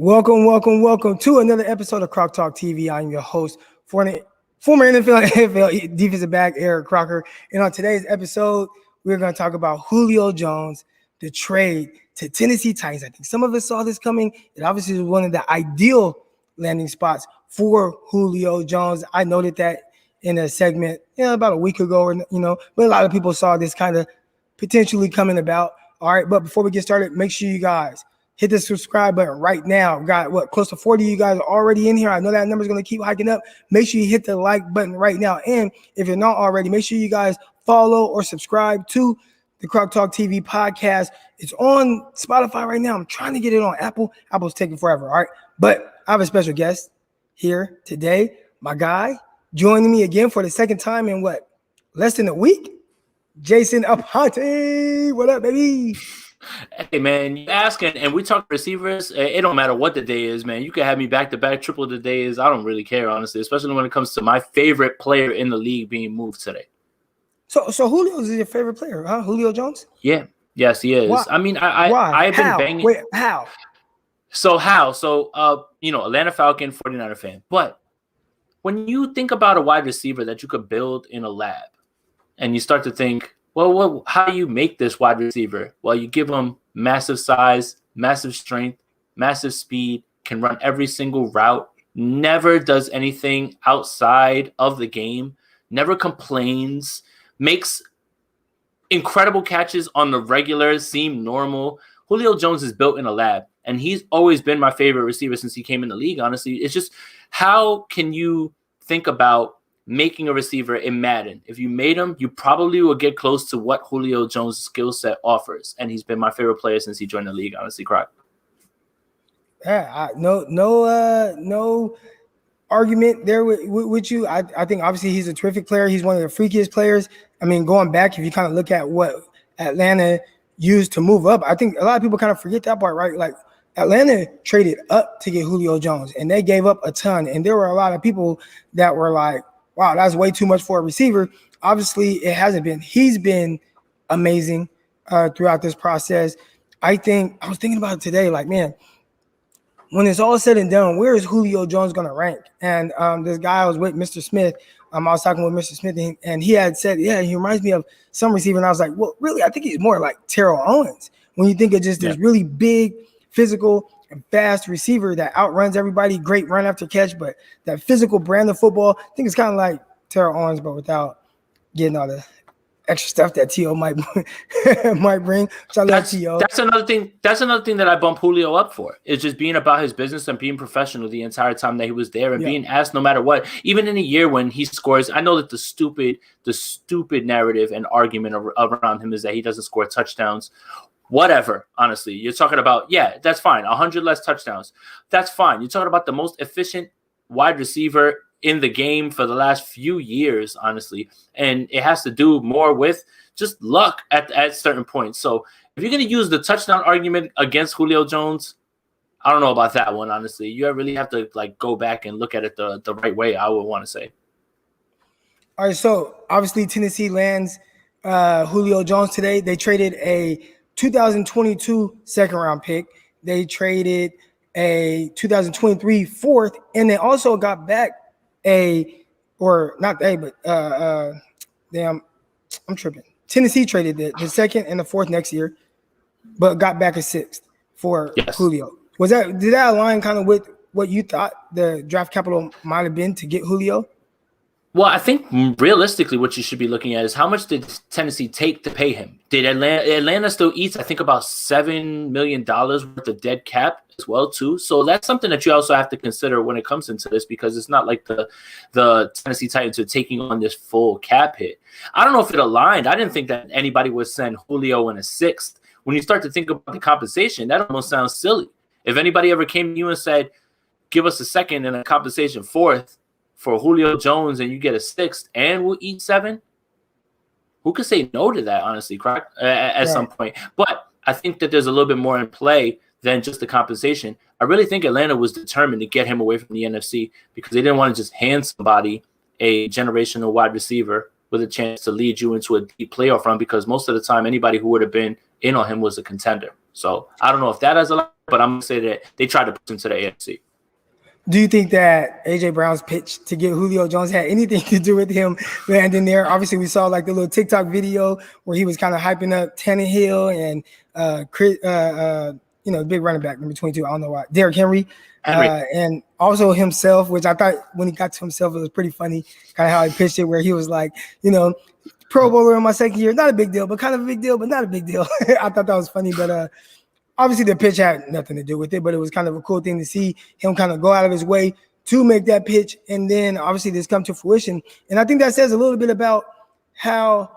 Welcome to another episode of Croc Talk TV. I'm your host, former NFL defensive back Eric Crocker. And on today's episode, we're going to talk about Julio Jones, the trade to Tennessee Titans. I think some of us saw this coming. It obviously was one of the ideal landing spots for Julio Jones. I noted that in a segment about a week ago, but a lot of people saw this kind of potentially coming about. All right, but before we get started, make sure you guys hit the subscribe button right now. We've got close to 40 of you guys are already in here. I know that number is going to keep hiking up. Make sure you hit the like button right now. And if you're not already, make sure you guys follow or subscribe to the Croc Talk TV podcast. It's on Spotify right now. I'm trying to get it on Apple. Apple's taking forever. All right. But I have a special guest here today. My guy joining me again for the second time in less than a week? Jason Aponte. What up, baby? Hey, man, you asking, and we talk receivers. It don't matter what the day is, man. You can have me back-to-back, triple the days. I don't really care, honestly, especially when it comes to my favorite player in the league being moved today. So Julio is your favorite player, huh? Julio Jones? Yeah. Yes, he is. Why? I mean, Why? I've been banging. Wait, how? So, Atlanta Falcon, 49er fan. But when you think about a wide receiver that you could build in a lab, and you start to think, well, how do you make this wide receiver? Well, you give him massive size, massive strength, massive speed, can run every single route, never does anything outside of the game, never complains, makes incredible catches on the regular, seem normal. Julio Jones is built in a lab, and he's always been my favorite receiver since he came in the league, honestly. It's just, how can you think about making a receiver in Madden? If you made him, you probably will get close to what Julio Jones' skill set offers, and he's been my favorite player since he joined the league. Honestly, Croc. Yeah, no argument there with you. I think obviously he's a terrific player. He's one of the freakiest players. I mean, going back, if you kind of look at what Atlanta used to move up, I think a lot of people kind of forget that part, right? Like, Atlanta traded up to get Julio Jones, and they gave up a ton. And there were a lot of people that were like, wow, that's way too much for a receiver. Obviously, it hasn't been. He's been amazing throughout this process. I was thinking about it today, like, man, when it's all said and done, where is Julio Jones going to rank? And this guy I was with, Mr. Smith, I was talking with Mr. Smith, and he had said, yeah, he reminds me of some receiver. And I was like, well, really, I think he's more like Terrell Owens. When you think of just this really big, physical, and fast receiver that outruns everybody, great run after catch, but that physical brand of football, I think it's kind of like Terrell Owens, but without getting all the extra stuff that T.O. might bring. So that's another thing. That's another thing that I bump Julio up for, is just being about his business and being professional the entire time that he was there, and being asked no matter what. Even in a year when he scores, I know that the stupid narrative and argument around him is that he doesn't score touchdowns. Whatever, honestly. You're talking about, that's fine. 100 less touchdowns. That's fine. You're talking about the most efficient wide receiver in the game for the last few years, honestly. And it has to do more with just luck at certain points. So if you're going to use the touchdown argument against Julio Jones, I don't know about that one, honestly. You really have to go back and look at it the right way, I would want to say. All right, so obviously Tennessee lands Julio Jones today. They traded a 2022 second-round pick. They traded a 2023 fourth, and they also got back I'm tripping. Tennessee traded the second and the fourth next year, but got back a sixth for Julio. Did that align kind of with what you thought the draft capital might have been to get Julio? Well, I think realistically what you should be looking at is how much did Tennessee take to pay him? Did Atlanta still eats, I think, about $7 million worth of dead cap as well, too? So that's something that you also have to consider when it comes into this, because it's not like the Tennessee Titans are taking on this full cap hit. I don't know if it aligned. I didn't think that anybody would send Julio in a sixth. When you start to think about the compensation, that almost sounds silly. If anybody ever came to you and said, give us a second and a compensation fourth for Julio Jones, and you get a sixth, and we'll eat seven, who could say no to that, honestly, Croc, at some point? But I think that there's a little bit more in play than just the compensation. I really think Atlanta was determined to get him away from the NFC because they didn't want to just hand somebody a generational wide receiver with a chance to lead you into a deep playoff run, because most of the time anybody who would have been in on him was a contender. So I don't know if that has a lot, but I'm going to say that they tried to push him to the AFC. Do you think that AJ Brown's pitch to get Julio Jones had anything to do with him landing there? Obviously, we saw like the little TikTok video where he was kind of hyping up Tannehill and Chris, big running back number 22. I don't know why, Derrick Henry. And also himself, which I thought when he got to himself, it was pretty funny, kind of how he pitched it, where he was like, Pro Bowler in my second year, not a big deal, but kind of a big deal, but not a big deal. I thought that was funny, but obviously the pitch had nothing to do with it, but it was kind of a cool thing to see him kind of go out of his way to make that pitch, and then obviously this come to fruition. And I think that says a little bit about how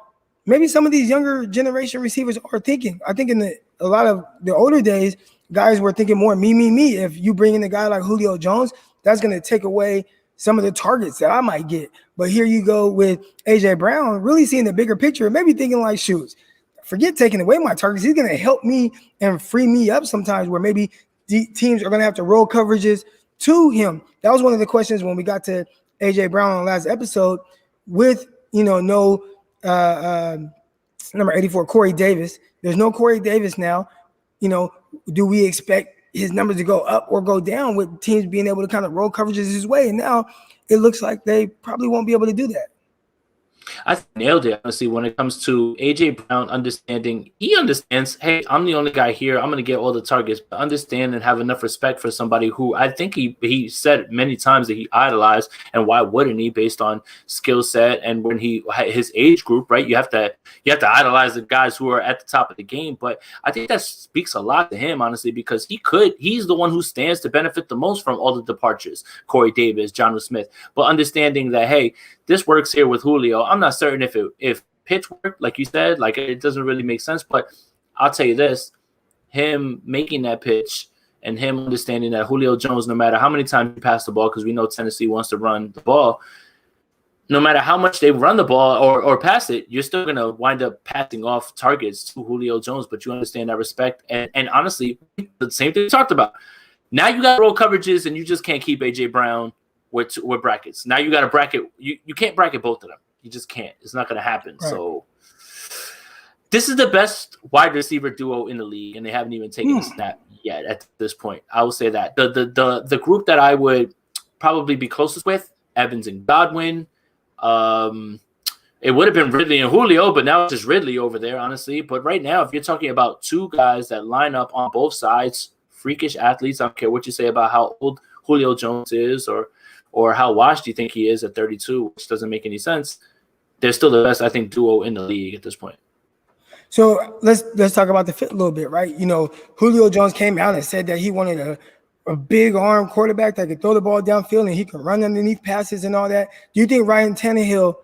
maybe some of these younger generation receivers are thinking. I think in a lot of the older days, guys were thinking more me. If you bring in a guy like Julio Jones, that's going to take away some of the targets that I might get. But here you go with AJ Brown, really seeing the bigger picture, maybe thinking like, shoot, forget taking away my targets. He's going to help me and free me up sometimes where maybe teams are going to have to roll coverages to him. That was one of the questions when we got to AJ Brown on the last episode with, number 84, Corey Davis. There's no Corey Davis now. Do we expect his numbers to go up or go down with teams being able to kind of roll coverages his way? And now it looks like they probably won't be able to do that. I nailed it, honestly, when it comes to A.J. Brown understanding. He understands, hey, I'm the only guy here. I'm going to get all the targets. But understand and have enough respect for somebody who I think he said many times that he idolized. And why wouldn't he, based on skill set and when his age group, right? You have to idolize the guys who are at the top of the game. But I think that speaks a lot to him, honestly, because he's the one who stands to benefit the most from all the departures. Corey Davis, Jonnu Smith. But understanding that, hey, this works here with Julio. I'm not certain if pitch worked, like you said, like it doesn't really make sense. But I'll tell you this, him making that pitch and him understanding that Julio Jones, no matter how many times you pass the ball, because we know Tennessee wants to run the ball, no matter how much they run the ball or pass it, you're still going to wind up passing off targets to Julio Jones. But you understand that respect. And honestly, the same thing we talked about. Now you got roll coverages and you just can't keep A.J. Brown with brackets. Now you got to bracket. You can't bracket both of them. You just can't. It's not going to happen. Right. So this is the best wide receiver duo in the league, and they haven't even taken a snap yet at this point. I will say that. The group that I would probably be closest with, Evans and Godwin. It would have been Ridley and Julio, but now it's just Ridley over there, honestly. But right now, if you're talking about two guys that line up on both sides, freakish athletes, I don't care what you say about how old Julio Jones is or how washed you think he is at 32, which doesn't make any sense. They're still the best, I think, duo in the league at this point. So let's talk about the fit a little bit, right? Julio Jones came out and said that he wanted a big arm quarterback that could throw the ball downfield and he could run underneath passes and all that. Do you think Ryan Tannehill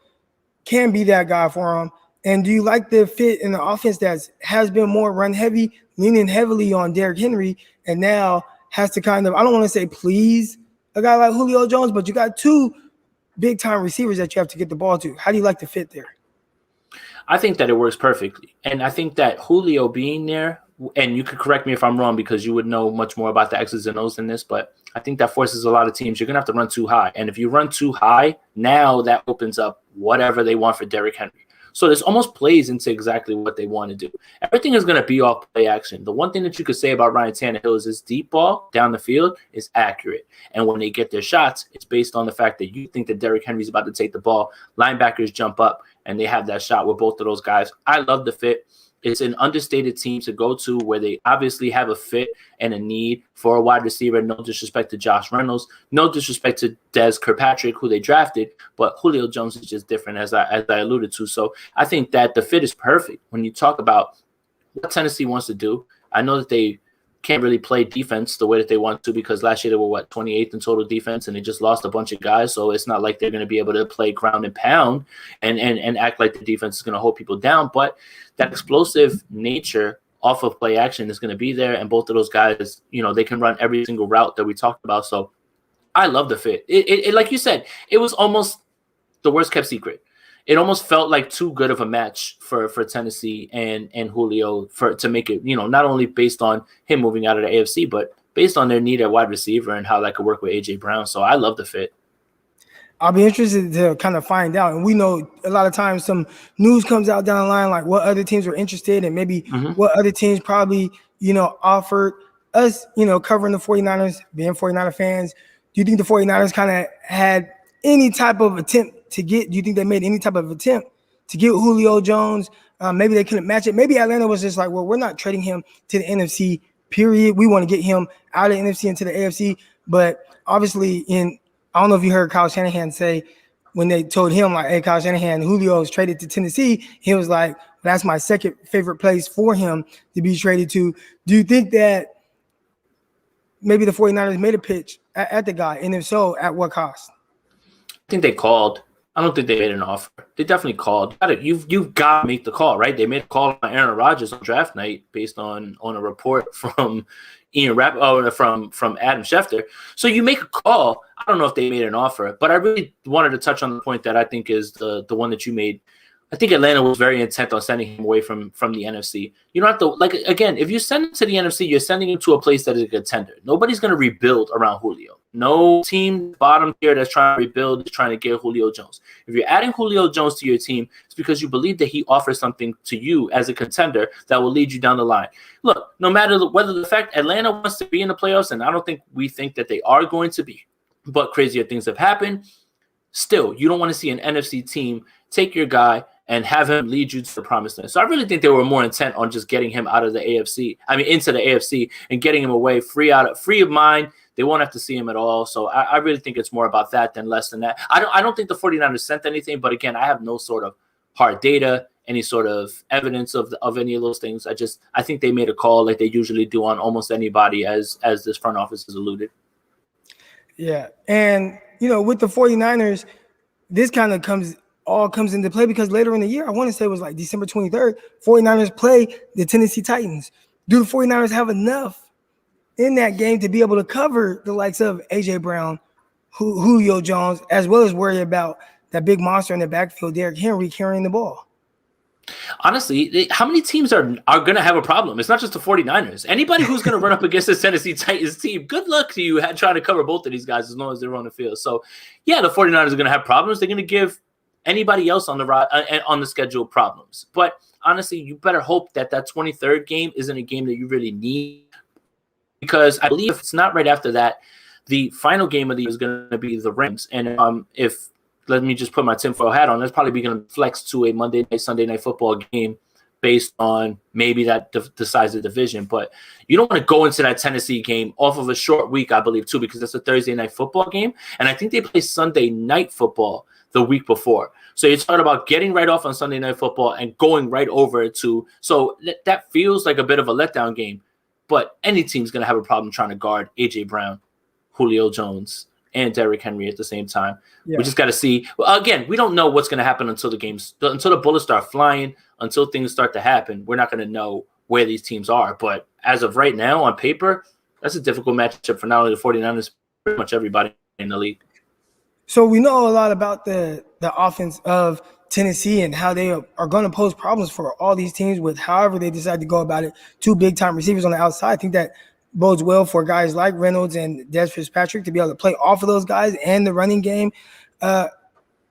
can be that guy for him? And do you like the fit in the offense that has been more run heavy, leaning heavily on Derrick Henry, and now has to kind of, I don't want to say please a guy like Julio Jones, but you got two big-time receivers that you have to get the ball to. How do you like the fit there? I think that it works perfectly. And I think that Julio being there, and you could correct me if I'm wrong because you would know much more about the X's and O's than this, but I think that forces a lot of teams. You're going to have to run too high. And if you run too high, now that opens up whatever they want for Derrick Henry. So this almost plays into exactly what they want to do. Everything is going to be off play action. The one thing that you could say about Ryan Tannehill is his deep ball down the field is accurate. And when they get their shots, it's based on the fact that you think that Derrick Henry's about to take the ball. Linebackers jump up, and they have that shot with both of those guys. I love the fit. It's an understated team to go to where they obviously have a fit and a need for a wide receiver. No disrespect to Josh Reynolds. No disrespect to Des Kirkpatrick, who they drafted. But Julio Jones is just different, as I alluded to. So I think that the fit is perfect when you talk about what Tennessee wants to do. I know that they can't really play defense the way that they want to because last year they were, 28th in total defense, and they just lost a bunch of guys. So it's not like they're going to be able to play ground and pound and act like the defense is going to hold people down. But that explosive nature off of play action is going to be there, and both of those guys, they can run every single route that we talked about. So I love the fit. It like you said, it was almost the worst kept secret. It almost felt like too good of a match for Tennessee and Julio to make it, not only based on him moving out of the AFC, but based on their need at wide receiver and how that could work with A.J. Brown. So I love the fit. I'll be interested to kind of find out. And we know a lot of times some news comes out down the line, like what other teams are interested and maybe what other teams probably, offered us, covering the 49ers, being 49er fans, do you think the 49ers kind of had any type of attempt to get, do you think they made any type of attempt to get Julio Jones? Maybe they couldn't match it. Maybe Atlanta was just like, well, we're not trading him to the NFC, period. We want to get him out of the NFC into the AFC. But obviously, I don't know if you heard Kyle Shanahan say when they told him, like, hey, Kyle Shanahan, Julio was traded to Tennessee, he was like, that's my second favorite place for him to be traded to. Do you think that maybe the 49ers made a pitch at the guy? And if so, at what cost? I think they called. I don't think they made an offer. They definitely called. You've got to make the call, right? They made a call on Aaron Rodgers on draft night based on a report from Ian Rapp, from Adam Schefter. So you make a call. I don't know if they made an offer, but I really wanted to touch on the point that I think is the one that you made. I think Atlanta was very intent on sending him away from the NFC. You don't have to, like, again, if you send him to the NFC, you're sending him to a place that is a contender. Nobody's going to rebuild around Julio. No team bottom tier that's trying to rebuild is trying to get Julio Jones. If you're adding Julio Jones to your team, it's because you believe that he offers something to you as a contender that will lead you down the line. Look, no matter whether the fact Atlanta wants to be in the playoffs, and I don't think we think that they are going to be, but crazier things have happened, still, you don't want to see an NFC team take your guy and have him lead you to the promised land. So I really think they were more intent on just getting him out of the AFC. I mean, into the AFC and getting him away, free of mind. They won't have to see him at all. So I really think it's more about that than less than that. I don't think the 49ers sent anything, but again, I have no sort of hard data, any sort of evidence of any of those things. I think they made a call like they usually do on almost anybody, as this front office has alluded. Yeah. And, with the 49ers, this kind of comes into play because later in the year, I want to say it was like December 23rd, 49ers play the Tennessee Titans. Do the 49ers have enough in that game to be able to cover the likes of A.J. Brown, Julio Jones, as well as worry about that big monster in the backfield, Derrick Henry, carrying the ball? Honestly, how many teams are going to have a problem? It's not just the 49ers. Anybody who's going to run up against the Tennessee Titans team, good luck to you trying to cover both of these guys as long as they're on the field. So, yeah, the 49ers are going to have problems. They're going to give anybody else on the schedule problems. But honestly, you better hope that 23rd game isn't a game that you really need, because I believe if it's not right after that, the final game of the year is going to be the Rams. And if let me just put my tinfoil hat on, that's probably going to flex to a Monday night, Sunday night football game based on maybe that decides the division. But you don't want to go into that Tennessee game off of a short week, I believe, too, because that's a Thursday night football game. And I think they play Sunday night football the week before. So you're talking about getting right off on Sunday night football and going right over to – so that feels like a bit of a letdown game. But any team's going to have a problem trying to guard A.J. Brown, Julio Jones, and Derrick Henry at the same time. Yeah. We just got to see. Well, again, we don't know what's going to happen until the bullets start flying, until things start to happen. We're not going to know where these teams are. But as of right now, on paper, that's a difficult matchup for not only the 49ers, pretty much everybody in the league. So we know a lot about the offense of Tennessee and how they are going to pose problems for all these teams with however they decide to go about it. Two big-time receivers on the outside. I think that bodes well for guys like Reynolds and Des Fitzpatrick to be able to play off of those guys and the running game.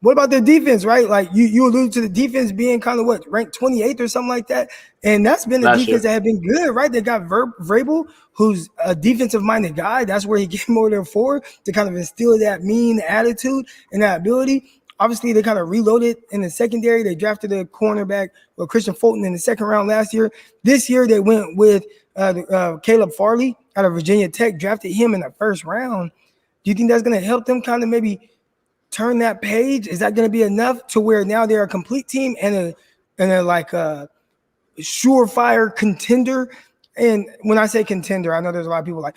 What about their defense, right? Like you alluded to the defense being kind of ranked 28th or something like that. And that's been the defense that have been good, right? They got Vrabel, who's a defensive-minded guy. That's where he came over there for, to kind of instill that mean attitude and that ability. Obviously, they kind of reloaded in the secondary. They drafted a cornerback, Christian Fulton, in the second round last year. This year, they went with Caleb Farley out of Virginia Tech, drafted him in the first round. Do you think that's going to help them kind of maybe turn that page? Is that going to be enough to where now they're a complete team and they're like a surefire contender? And when I say contender, I know there's a lot of people like,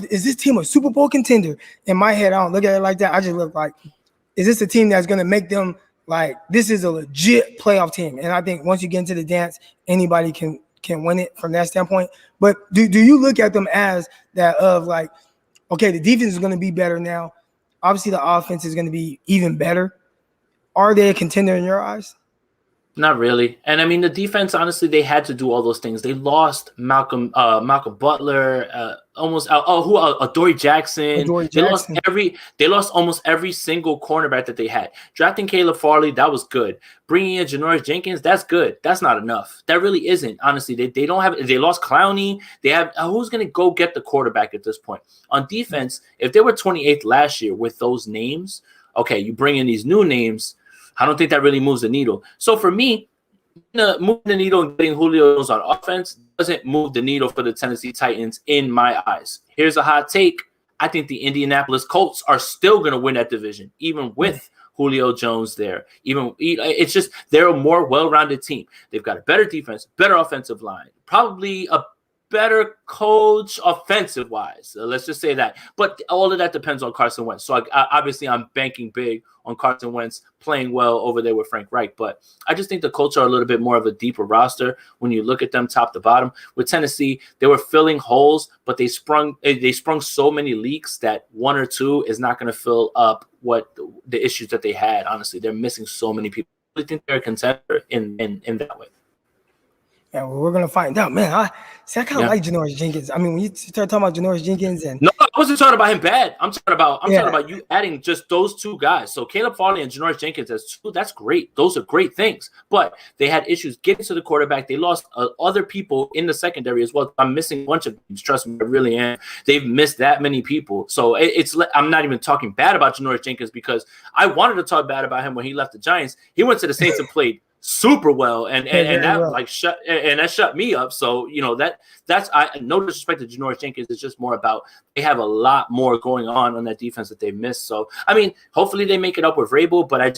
is this team a Super Bowl contender? In my head, I don't look at it like that. I just look like, is this a team that's going to make them like, this is a legit playoff team? And I think once you get into the dance, anybody can win it from that standpoint. But do you look at them as that of like, okay, the defense is going to be better now. Obviously, the offense is going to be even better. Are they a contender in your eyes? Not really. And I mean, the defense, honestly, they had to do all those things. They lost Malcolm Butler, Adoree Jackson. Adoree They lost Jackson. almost every single cornerback that they had. Drafting Caleb Farley, that was good. Bringing in Janoris Jenkins, that's good. That's not enough. That really isn't. Honestly, they don't have. They lost Clowney. They have. Who's going to go get the quarterback at this point? On defense, if they were 28th last year with those names, okay, you bring in these new names. I don't think that really moves the needle. So for me, moving the needle and getting Julio Jones on offense doesn't move the needle for the Tennessee Titans in my eyes. Here's a hot take. I think the Indianapolis Colts are still going to win that division, even with Julio Jones there. It's just they're a more well-rounded team. They've got a better defense, better offensive line, probably a better coach offensive-wise. Let's just say that. But all of that depends on Carson Wentz. So obviously I'm banking big on Carson Wentz playing well over there with Frank Reich. But I just think the Colts are a little bit more of a deeper roster when you look at them top to bottom. With Tennessee, they were filling holes, but they sprung so many leaks that one or two is not going to fill up what the issues that they had. Honestly, they're missing so many people. I think they're a contender in that way. Yeah, well, we're gonna find out, man. I kind of like Janoris Jenkins. I mean, when you start talking about Janoris Jenkins, and no, I wasn't talking about him bad. I'm talking about you adding just those two guys. So Caleb Farley and Janoris Jenkins as two, that's great. Those are great things. But they had issues getting to the quarterback. They lost other people in the secondary as well. I'm missing a bunch of things. Trust me, I really am. They've missed that many people. So I'm not even talking bad about Janoris Jenkins because I wanted to talk bad about him when he left the Giants. He went to the Saints and played super well, and that shut me up. So that's no disrespect to Janoris Jenkins. It's just more about they have a lot more going on that defense that they missed. So I mean, hopefully they make it up with Vrabel, but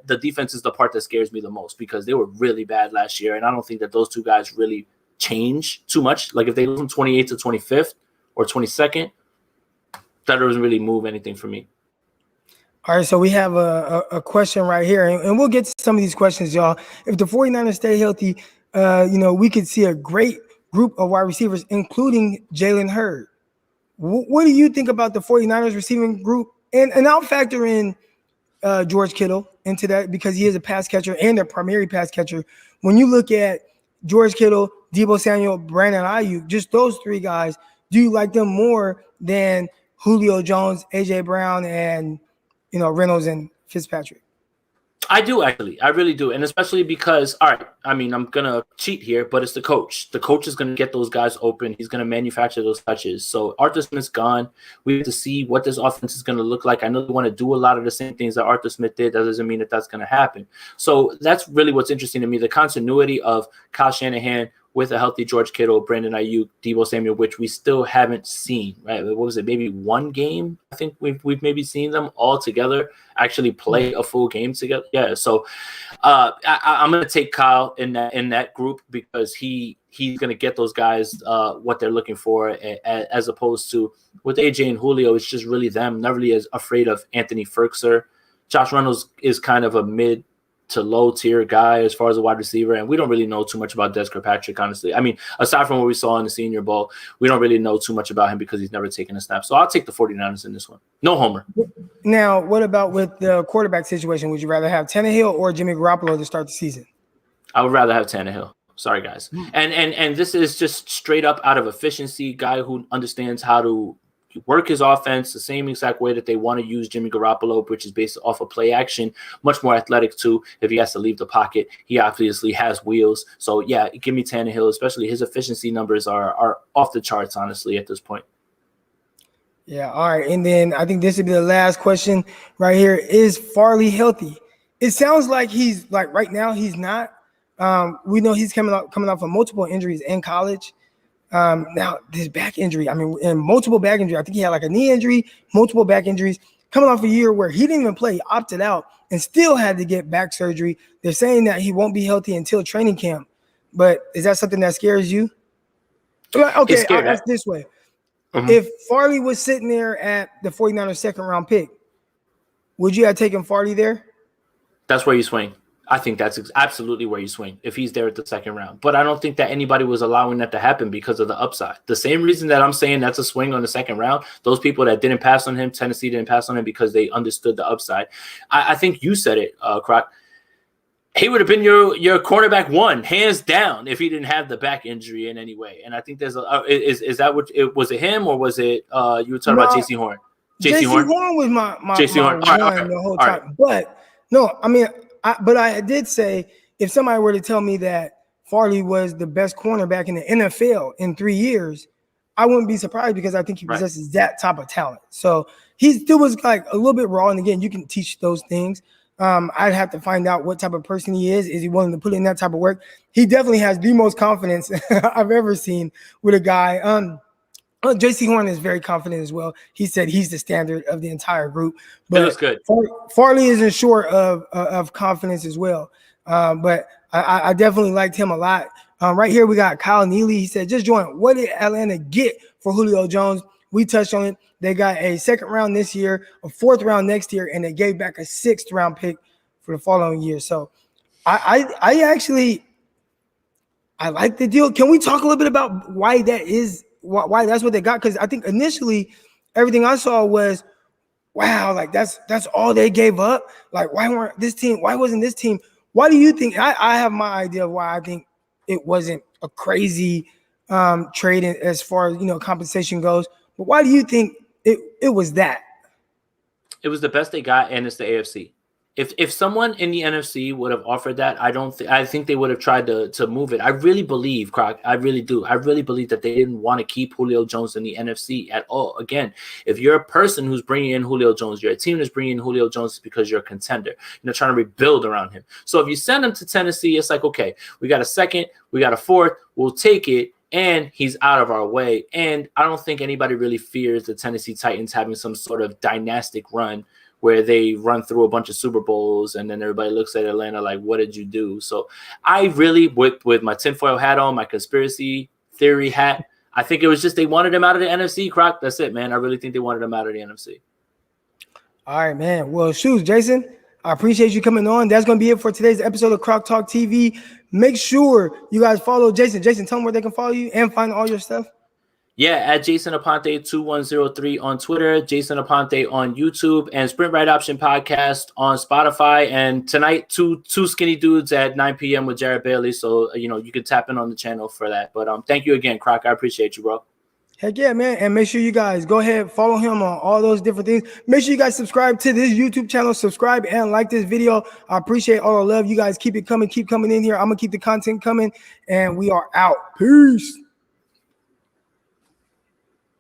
the defense is the part that scares me the most because they were really bad last year, and I don't think that those two guys really change too much. Like if they lose from 28th to 25th or 22nd, that doesn't really move anything for me. All right, so we have a question right here, and we'll get to some of these questions, y'all. If the 49ers stay healthy, we could see a great group of wide receivers, including Jalen Hurd. What do you think about the 49ers receiving group? And I'll factor in George Kittle into that because he is a pass catcher and their primary pass catcher. When you look at George Kittle, Deebo Samuel, Brandon Ayuk, just those three guys, do you like them more than Julio Jones, A.J. Brown, and Reynolds and Fitzpatrick? I do, actually. I really do. And especially because, all right, I mean, I'm going to cheat here, but it's the coach. The coach is going to get those guys open. He's going to manufacture those touches. So Arthur Smith's gone. We have to see what this offense is going to look like. I know they want to do a lot of the same things that Arthur Smith did. That doesn't mean that that's going to happen. So that's really what's interesting to me, the continuity of Kyle Shanahan with a healthy George Kittle, Brandon Ayuk, Deebo Samuel, which we still haven't seen, right? What was it? Maybe one game? I think we've maybe seen them all together actually play a full game together. Yeah. So I'm going to take Kyle in that group because he's going to get those guys what they're looking for, as opposed to with AJ and Julio, it's just really them. Not really as afraid of Anthony Ferkser. Josh Reynolds is kind of a mid to low tier guy as far as a wide receiver, and we don't really know too much about Des Kirkpatrick, honestly. I mean, aside from what we saw in the Senior Bowl, we don't really know too much about him because he's never taken a snap. So I'll take the 49ers in this one. No homer. Now, what about with the quarterback situation? Would you rather have Tannehill or Jimmy Garoppolo to start the season? I would rather have Tannehill. Sorry, guys. And this is just straight up out of efficiency, guy who understands how to work his offense the same exact way that they want to use Jimmy Garoppolo, which is based off of play action, much more athletic too. If he has to leave the pocket, he obviously has wheels. So yeah, give me Tannehill, especially his efficiency numbers are off the charts, honestly, at this point. Yeah, all right. And then I think this would be the last question right here. Is Farley healthy? It sounds like he's like right now he's not. We know he's coming off of multiple injuries in college. Now this back injury, I mean, and multiple back injury. I think he had like a knee injury, multiple back injuries, coming off a year where he didn't even play, he opted out, and still had to get back surgery. They're saying that he won't be healthy until training camp. But is that something that scares you? Okay, I'll ask this way. Mm-hmm. If Farley was sitting there at the 49ers second round pick, would you have taken Farley there? That's where you swing. I think that's absolutely where you swing if he's there at the second round. But I don't think that anybody was allowing that to happen because of the upside. The same reason that I'm saying that's a swing on the second round, those people that didn't pass on him, Tennessee didn't pass on him because they understood the upside. I think you said it, Croc. he would have been your cornerback one, hands down, if he didn't have the back injury in any way. And I think there's is that what it was? It him or was it you were talking about JC Horn? JC Horn was my JC Horn one the whole time. Right. But no, I mean, I did say if somebody were to tell me that Farley was the best cornerback in the NFL in 3 years, I wouldn't be surprised because I think he possesses that type of talent. So he still was like a little bit raw. And again, you can teach those things. I'd have to find out what type of person he is. Is he willing to put in that type of work? He definitely has the most confidence I've ever seen with a guy. JC Horn is very confident as well. He said he's the standard of the entire group. But it looks good. Farley isn't short of confidence as well. But I definitely liked him a lot. Right here we got Kyle Neely. He said, just join. What did Atlanta get for Julio Jones? We touched on it. They got a 2nd round this year, a 4th round next year, and they gave back a 6th round pick for the following year. So I actually like the deal. Can we talk a little bit about why that is, why that's what they got? Because I think initially everything I saw was, wow, like that's all they gave up. Like why wasn't this team? Why do you think? I have my idea of why I think it wasn't a crazy trade as far as compensation goes. But why do you think it was that? It was the best they got, and it's the AFC. If someone in the NFC would have offered that, I think they would have tried to move it. I really believe, Croc, I really do. I really believe that they didn't want to keep Julio Jones in the NFC at all. Again, if you're a person who's bringing in Julio Jones, you're a team that's bringing in Julio Jones because you're a contender. You're trying to rebuild around him. So if you send him to Tennessee, it's like, okay, we got a 2nd, we got a 4th, we'll take it. And he's out of our way. And I don't think anybody really fears the Tennessee Titans having some sort of dynastic run where they run through a bunch of Super Bowls and then everybody looks at Atlanta like, what did you do? So I really, with my tinfoil hat on, my conspiracy theory hat, I think it was just they wanted him out of the NFC, Croc. That's it, man. I really think they wanted him out of the NFC. All right, man. Well, shoot, Jason, I appreciate you coming on. That's going to be it for today's episode of Croc Talk TV. Make sure you guys follow Jason. Jason, tell them where they can follow you and find all your stuff. Yeah, at Jason Aponte 2103 on Twitter, Jason Aponte on YouTube, and Sprint Right Option Podcast on Spotify. And tonight, two skinny dudes at 9 p.m. with Jared Bailey. So you can tap in on the channel for that. But thank you again, Croc. I appreciate you, bro. Heck yeah, man. And make sure you guys go ahead, follow him on all those different things. Make sure you guys subscribe to this YouTube channel, subscribe and like this video. I appreciate all the love. You guys keep it coming, keep coming in here. I'm going to keep the content coming, and we are out. Peace.